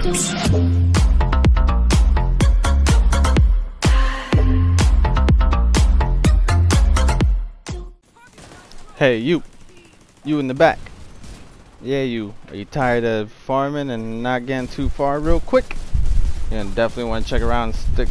Hey, you in the back. Yeah, you. Are you tired of farming and not getting too far real quick? You're gonna definitely want to check around and stick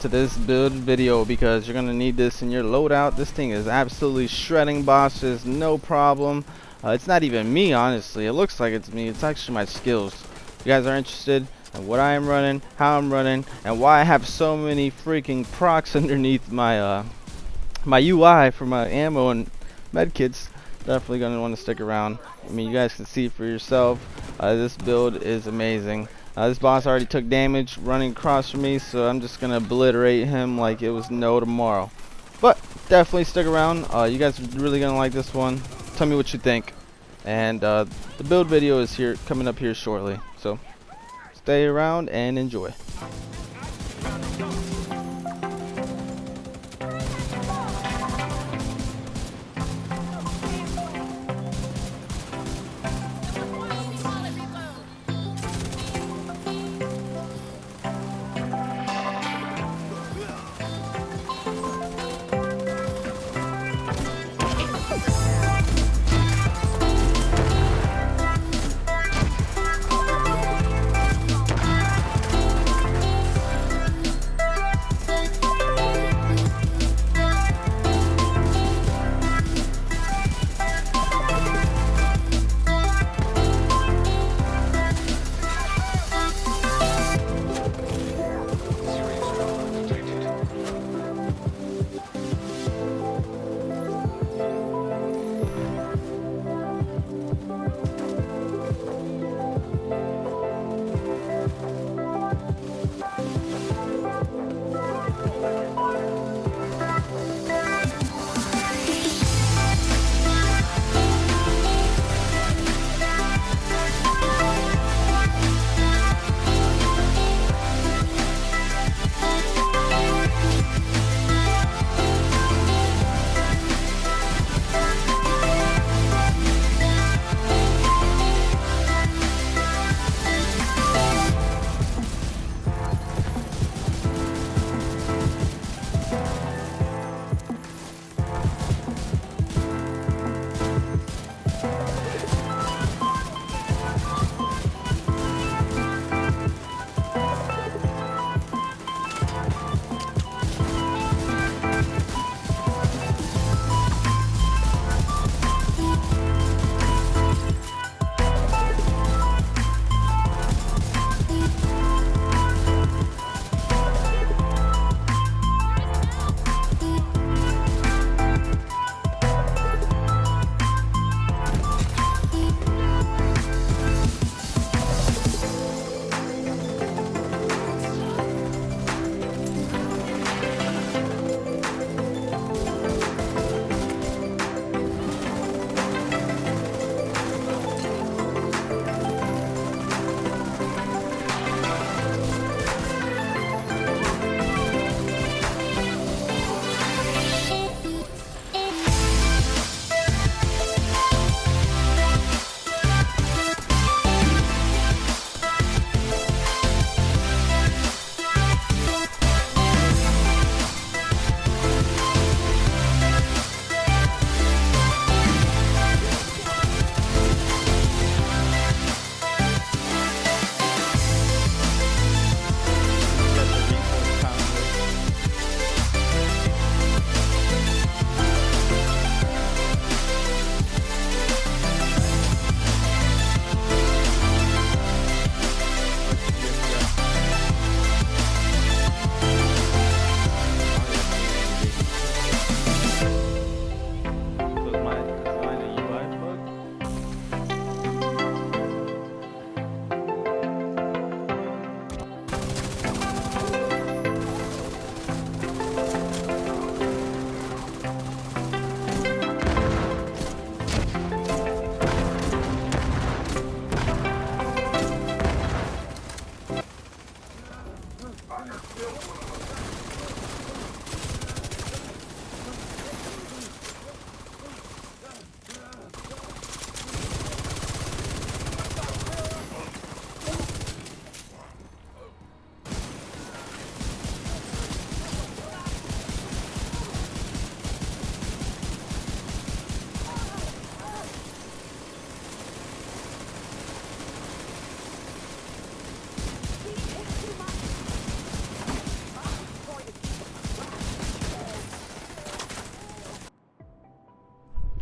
to this build video because you're gonna need this in your loadout. This thing is absolutely shredding bosses, no problem. It's not even me, honestly. It looks like it's me. It's actually my skills. If you guys are interested in what I am running, how I'm running, and why I have so many freaking procs underneath my my UI for my ammo and medkits, definitely gonna want to stick around. I mean, you guys can see for yourself. This build is amazing. This boss already took damage running across from me, so I'm just gonna obliterate him like it was no tomorrow. But definitely stick around. You guys are really gonna like this one. Tell me what you think. And the build video is here, coming up here shortly. So stay around and enjoy.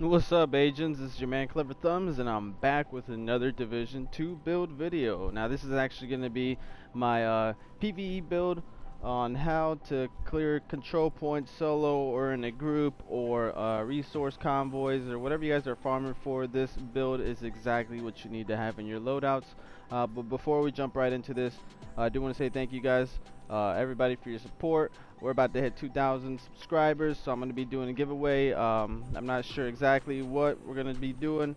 What's up, agents? This is your man KleverThumbs, and I'm back with another Division 2 build video. Now this is actually going to be my PvE build on how to clear control points solo or in a group, or resource convoys, or whatever you guys are farming for. This build is exactly what you need to have in your loadouts. But before we jump right into this, I do want to say thank you guys, everybody, for your support. We're about to hit 2,000 subscribers, so I'm going to be doing a giveaway. I'm not sure exactly what we're going to be doing.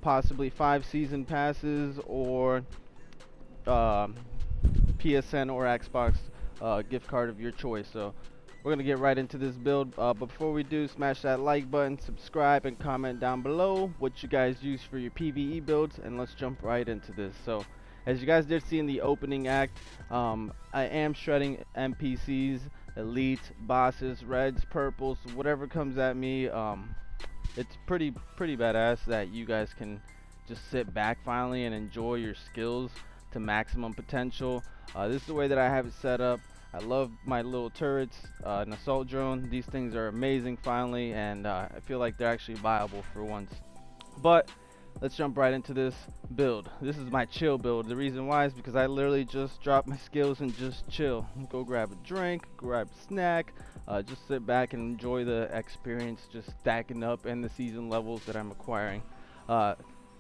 Possibly 5 season passes, or PSN or Xbox gift card of your choice. So we're going to get right into this build. But before we do, smash that like button, subscribe, and comment down below what you guys use for your PvE builds, and let's jump right into this. So as you guys did see in the opening act, I am shredding NPCs, elites, bosses, reds, purples, whatever comes at me. It's pretty badass that you guys can just sit back finally and enjoy your skills to maximum potential. This is the way that I have it set up. I love my little turrets, an assault drone. These things are amazing finally, and I feel like they're actually viable for once. But let's jump right into this build. This is my chill build. The reason why is because I literally just drop my skills and just chill. Go grab a drink, grab a snack, just sit back and enjoy the experience, just stacking up in the season levels that I'm acquiring.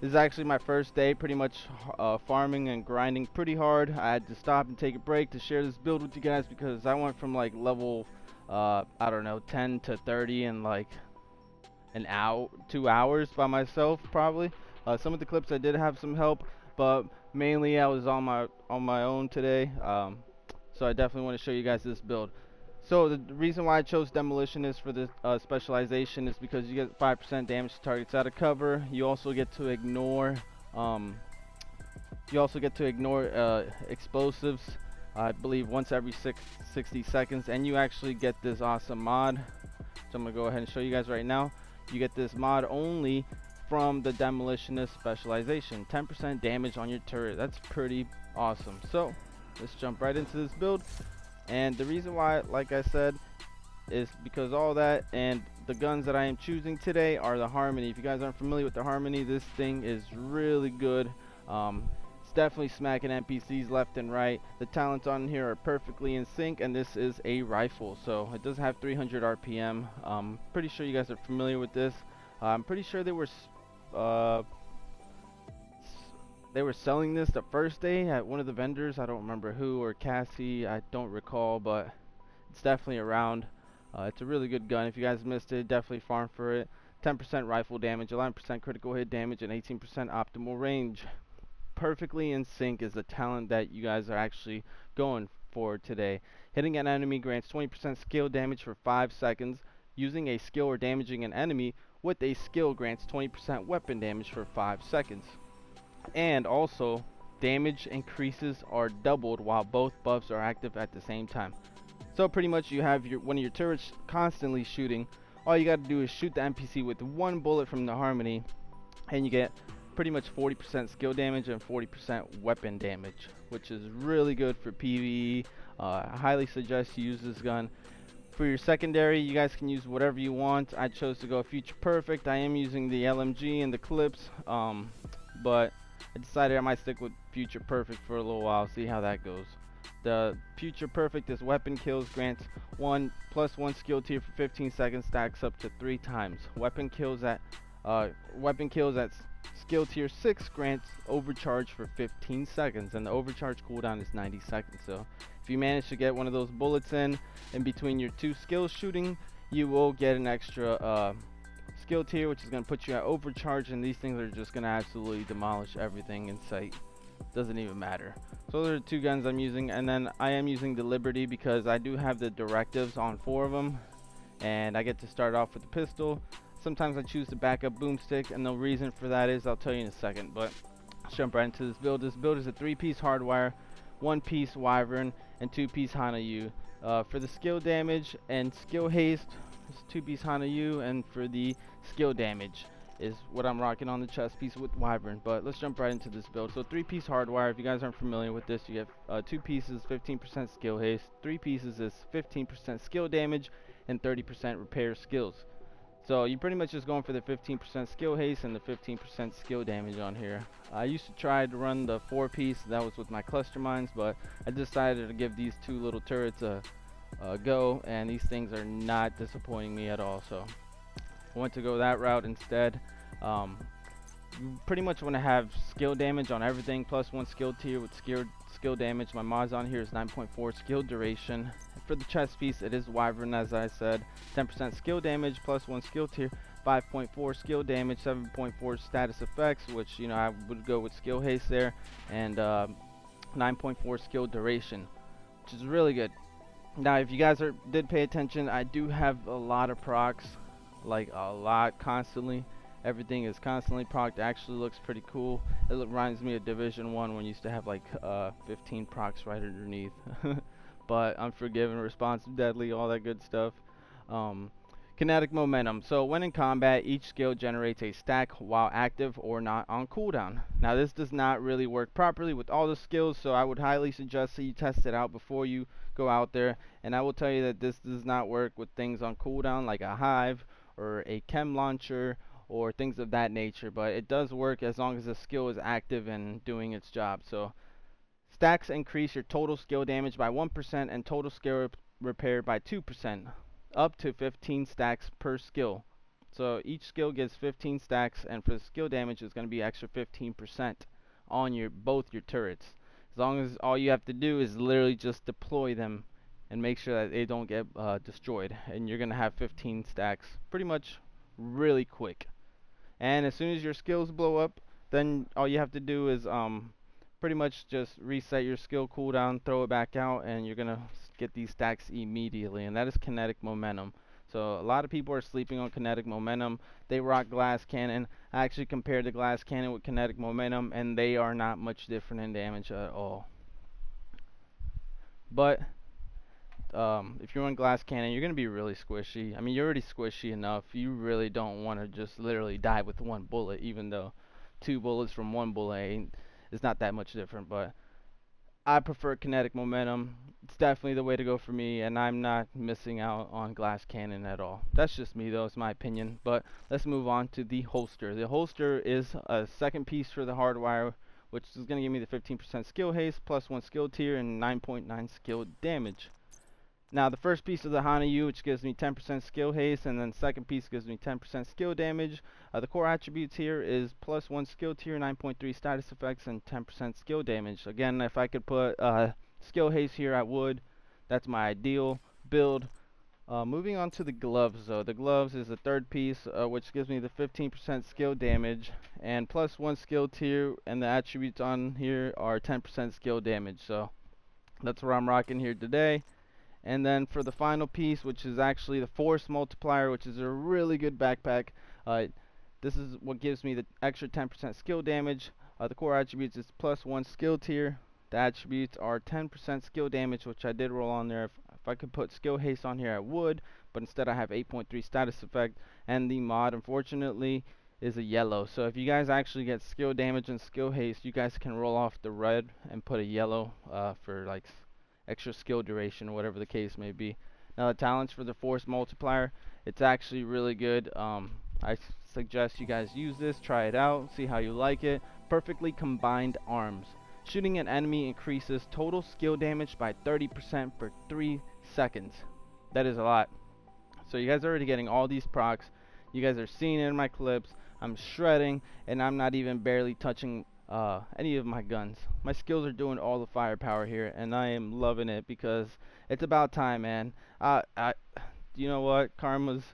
This is actually my first day pretty much farming and grinding pretty hard. I had to stop and take a break to share this build with you guys because I went from like level I don't know, 10 to 30 in like an hour, 2 hours by myself probably. Some of the clips I did have some help, but mainly I was on my own today. So I definitely want to show you guys this build. So the reason why I chose Demolitionist for this specialization is because you get 5% damage to targets out of cover. You also get to ignore explosives, I believe once every 60 seconds, and you actually get this awesome mod. So I'm gonna go ahead and show you guys right now. You get this mod only from the Demolitionist specialization. 10% damage on your turret. That's pretty awesome. So let's jump right into this build. And the reason why, like I said, is because all that, and the guns that I am choosing today are the Harmony. If you guys aren't familiar with the Harmony, this thing is really good. It's definitely smacking NPCs left and right. The talents on here are perfectly in sync, and this is a rifle, so it does have 300 RPM. Pretty sure you guys are familiar with this. I'm pretty sure they were selling this the first day at one of the vendors. I don't remember who, or Cassie, I don't recall, but it's definitely around. It's a really good gun. If you guys missed it, definitely farm for it. 10% rifle damage, 11% critical hit damage, and 18% optimal range. Perfectly in sync is the talent that you guys are actually going for today. Hitting an enemy grants 20% skill damage for 5 seconds. Using a skill or damaging an enemy with a skill grants 20% weapon damage for 5 seconds. And also, damage increases are doubled while both buffs are active at the same time. So pretty much you have one of your turrets constantly shooting. All you got to do is shoot the NPC with one bullet from the Harmony, and you get pretty much 40% skill damage and 40% weapon damage, which is really good for PvE. I highly suggest you use this gun. For your secondary, you guys can use whatever you want. I chose to go Future Perfect. I am using the LMG and the clips, but I decided I might stick with Future Perfect for a little while, see how that goes. The Future Perfect is weapon kills, grants +1 skill tier for 15 seconds, stacks up to 3 times. Weapon kills at skill tier 6 grants overcharge for 15 seconds, and the overcharge cooldown is 90 seconds. So if you manage to get one of those bullets in between your 2 skills shooting, you will get an extra skill tier, which is going to put you at overcharge, and these things are just going to absolutely demolish everything in sight. Doesn't even matter. So those are the 2 guns I'm using, and then I am using the Liberty because I do have the directives on 4 of them, and I get to start off with the pistol. Sometimes I choose the backup boomstick, and the reason for that is I'll tell you in a second. But let's jump right into this build. This build is a 3-piece hardwire, 1-piece wyvern, and 2-piece Hana-Yu. For the skill damage and skill haste, it's 2-piece Hana-Yu, and for the skill damage is what I'm rocking on the chest piece with wyvern. But let's jump right into this build. So 3-piece hardwire. If you guys aren't familiar with this, you get 2 pieces, 15% skill haste. 3 pieces is 15% skill damage and 30% repair skills. So you're pretty much just going for the 15% skill haste and the 15% skill damage on here. I used to try to run the 4-piece, that was with my cluster mines, but I decided to give these two little turrets a go, and these things are not disappointing me at all. So I went to go that route instead. You pretty much want to have skill damage on everything, plus 1 skill tier with skill damage. My mods on here is 9.4 skill duration. For the chest piece, it is Wyvern, as I said. 10% skill damage, plus 1 skill tier, 5.4 skill damage, 7.4 status effects, which, you know, I would go with skill haste there, and 9.4 skill duration, which is really good. Now, if you guys did pay attention, I do have a lot of procs, like a lot, constantly. Everything is constantly procced. Actually looks pretty cool. It reminds me of Division 1 when you used to have like 15 procs right underneath. But Unforgiven, Responsive, Deadly, all that good stuff. Kinetic momentum. So when in combat, each skill generates a stack while active or not on cooldown. Now this does not really work properly with all the skills, so I would highly suggest that you test it out before you go out there. And I will tell you that this does not work with things on cooldown like a hive or a chem launcher or things of that nature, but it does work as long as the skill is active and doing its job. So stacks increase your total skill damage by 1% and total skill repair by 2%, up to 15 stacks per skill. So each skill gets 15 stacks, and for the skill damage it's going to be extra 15% on both your turrets. As long as all you have to do is literally just deploy them and make sure that they don't get destroyed, and you're going to have 15 stacks pretty much really quick. And as soon as your skills blow up, then all you have to do is pretty much just reset your skill cooldown, throw it back out, and you're gonna get these stacks immediately. And that is kinetic momentum. So a lot of people are sleeping on kinetic momentum. They rock glass cannon. I actually compared the glass cannon with kinetic momentum, and they are not much different in damage at all. But if you run glass cannon, you're going to be really squishy. I mean, you're already squishy enough. You really don't want to just literally die with 1 bullet, even though 2 bullets from 1 bullet is not that much different. But I prefer kinetic momentum. It's definitely the way to go for me, and I'm not missing out on glass cannon at all. That's just me, though. It's my opinion. But let's move on to the holster. The holster is a second piece for the hardwire, which is going to give me the 15% skill haste, plus 1 skill tier, and 9.9 skill damage. Now the first piece of the Hana-U, which gives me 10% skill haste, and then second piece gives me 10% skill damage. The core attributes here is plus 1 skill tier, 9.3 status effects, and 10% skill damage. Again, if I could put skill haste here, I would. That's my ideal build. Moving on to the gloves, though. The gloves is the third piece, which gives me the 15% skill damage and plus 1 skill tier, and the attributes on here are 10% skill damage. So that's what I'm rocking here today. And then for the final piece, which is actually the force multiplier, which is a really good backpack, this is what gives me the extra 10% skill damage. The core attributes is plus 1 skill tier. The attributes are 10% skill damage, which I did roll on there. If I could put skill haste on here, I would, but instead I have 8.3 status effect, and the mod, unfortunately, is a yellow. So if you guys actually get skill damage and skill haste, you guys can roll off the red and put a yellow for like extra skill duration, whatever the case may be. Now the talents for the force multiplier, it's actually really good. I suggest you guys use this, try it out, see how you like it. Perfectly combined arms. Shooting an enemy increases total skill damage by 30% for 3 seconds. That is a lot. So you guys are already getting all these procs. You guys are seeing it in my clips. I'm shredding, and I'm not even barely touching any of my guns. My skills are doing all the firepower here, and I am loving it because it's about time, man. You know what? Karma's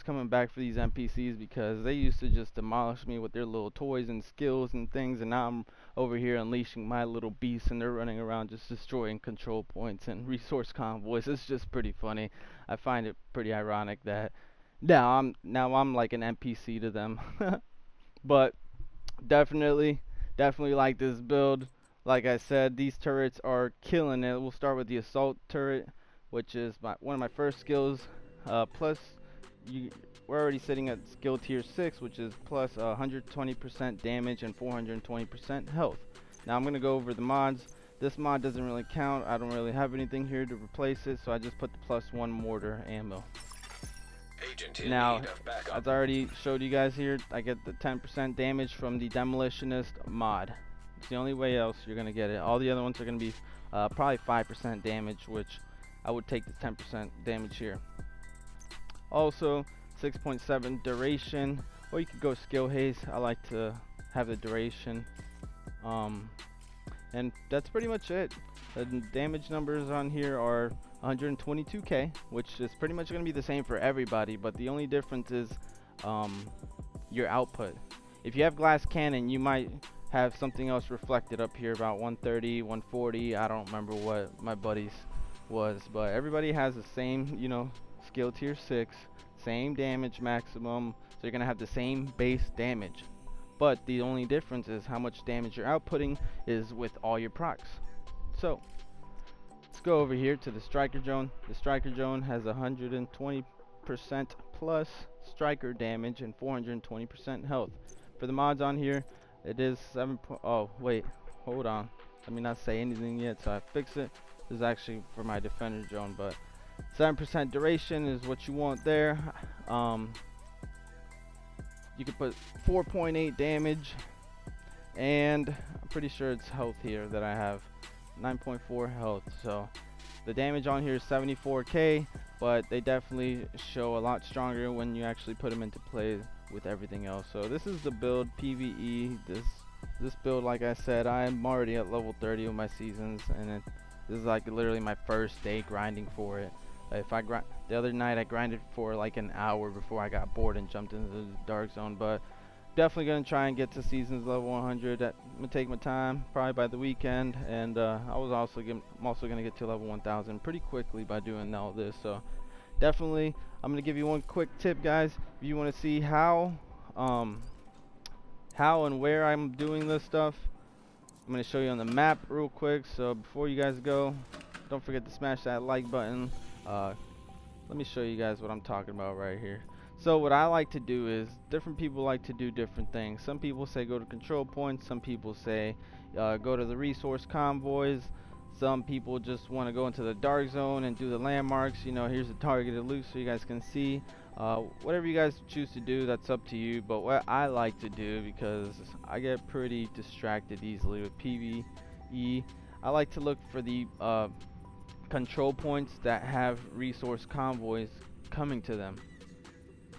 coming back for these NPCs because they used to just demolish me with their little toys and skills and things, and now I'm over here unleashing my little beasts, and they're running around just destroying control points and resource convoys. It's just pretty funny. I find it pretty ironic that now I'm like an NPC to them. But definitely like this build. Like I said, these turrets are killing it. We'll start with the assault turret, which is one of my first skills. Plus, we're already sitting at skill tier 6, which is plus 120% damage and 420% health. Now I'm going to go over the mods. This mod doesn't really count. I don't really have anything here to replace it, so I just put the plus 1 mortar ammo. A Now, as I already showed you guys here, I get the 10% damage from the Demolitionist mod. It's the only way else you're going to get it. All the other ones are going to be probably 5% damage, which I would take the 10% damage here. Also, 6.7 duration, or you could go skill haste. I like to have the duration. And that's pretty much it. The damage numbers on here are 122k, which is pretty much going to be the same for everybody, but the only difference is your output. If you have glass cannon, you might have something else reflected up here, about 130, 140. I don't remember what my buddy's was, but everybody has the same, you know, skill tier 6, same damage maximum, so you're going to have the same base damage. But the only difference is how much damage you're outputting is with all your procs. So let's go over here to the striker drone. The striker drone has 120% plus striker damage and 420% health. For the mods on here, it is 7. Oh wait, hold on. Let me not say anything yet, so I fix it. This is actually for my defender drone, but 7% duration is what you want there. You can put 4.8 damage, and I'm pretty sure it's health here that I have 9.4 health. So the damage on here is 74k, but they definitely show a lot stronger when you actually put them into play with everything else. So this is the build PvE. This build, like I said, I'm already at level 30 with my seasons, and this is like literally my first day grinding for it. If I grind, the other night I grinded for like an hour before I got bored and jumped into the dark zone, but definitely gonna try and get to seasons level 100. I'm gonna take my time, probably by the weekend, and I'm also gonna get to level 1000 pretty quickly by doing all this. So definitely, I'm gonna give you one quick tip, guys. If you want to see how and where I'm doing this stuff, I'm gonna show you on the map real quick. So before you guys go, don't forget to smash that like button. Let me show you guys what I'm talking about right here. So what I like to do is, different people like to do different things. Some people say go to control points, some people say go to the resource convoys, some people just want to go into the dark zone and do the landmarks. You know, here's the targeted loot so you guys can see. Whatever you guys choose to do, that's up to you, but what I like to do, because I get pretty distracted easily with PvE, I like to look for the control points that have resource convoys coming to them,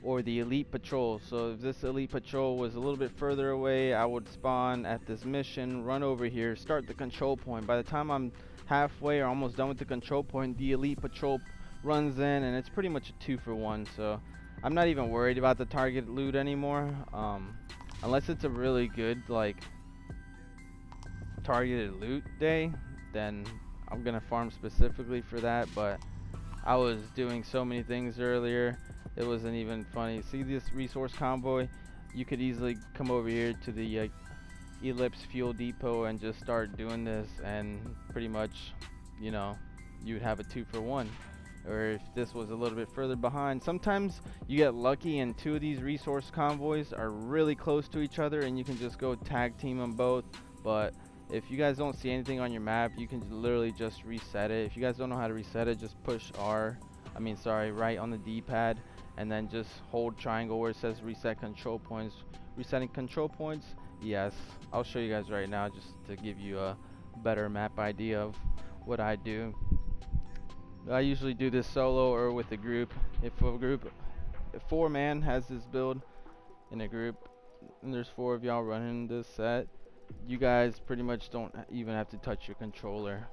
or the elite patrol. So if this elite patrol was a little bit further away, I would spawn at this mission, run over here, start the control point. By the time I'm halfway or almost done with the control point, the elite patrol runs in, and it's pretty much a 2-for-1. So I'm not even worried about the target loot anymore, unless it's a really good like targeted loot day, then I'm gonna farm specifically for that. But I was doing so many things earlier, it wasn't even funny. See this resource convoy? You could easily come over here to the Ellipse Fuel Depot and just start doing this, and pretty much, you know, you would have a 2-for-1. Or if this was a little bit further behind, sometimes you get lucky and 2 of these resource convoys are really close to each other and you can just go tag team them both. But if you guys don't see anything on your map, you can literally just reset it. If you guys don't know how to reset it, just push right on the D-pad, and then just hold triangle where it says reset control points. Resetting control points, yes, I'll show you guys right now just to give you a better map idea of what I do. I usually do this solo or with a group. If 4 man has this build in a group, and there's 4 of y'all running this set, you guys pretty much don't even have to touch your controller.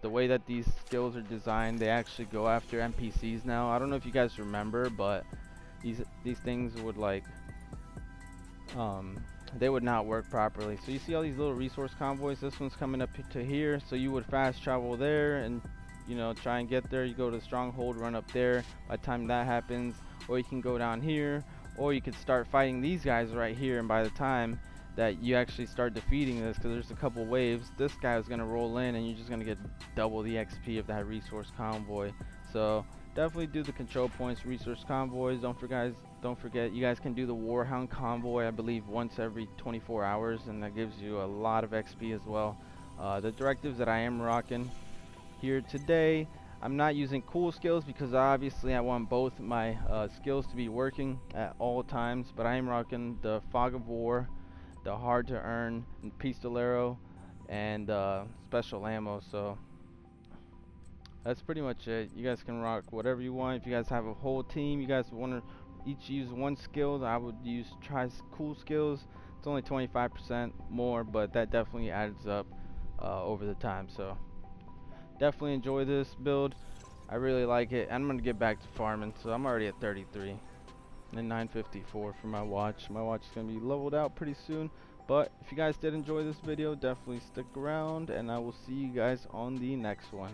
The way that these skills are designed, they actually go after NPCs now. I don't know if you guys remember, but these things would like they would not work properly. So you see all these little resource convoys, this one's coming up to here, so you would fast travel there and, you know, try and get there. You go to the stronghold, run up there. By the time that happens, or you can go down here, or you could start fighting these guys right here, and by the time that you actually start defeating this, because there's a couple waves, this guy is going to roll in and you're just going to get double the XP of that resource convoy. So definitely do the control points, resource convoys. Don't forget you guys can do the Warhound convoy, I believe once every 24 hours, and that gives you a lot of XP as well. The directives that I am rocking here today, I'm not using cool skills because obviously I want both my skills to be working at all times, but I am rocking the Fog of War, the Hard to Earn, and Pistolero, and special ammo. So that's pretty much it. You guys can rock whatever you want. If you guys have a whole team, you guys want to each use one skill, I would try cool skills. It's only 25% more, but that definitely adds up over the time. So definitely enjoy this build. I really like it. I'm gonna get back to farming, so I'm already at 33 and 954 for my watch. My watch is gonna be leveled out pretty soon. But if you guys did enjoy this video, definitely stick around, and I will see you guys on the next one.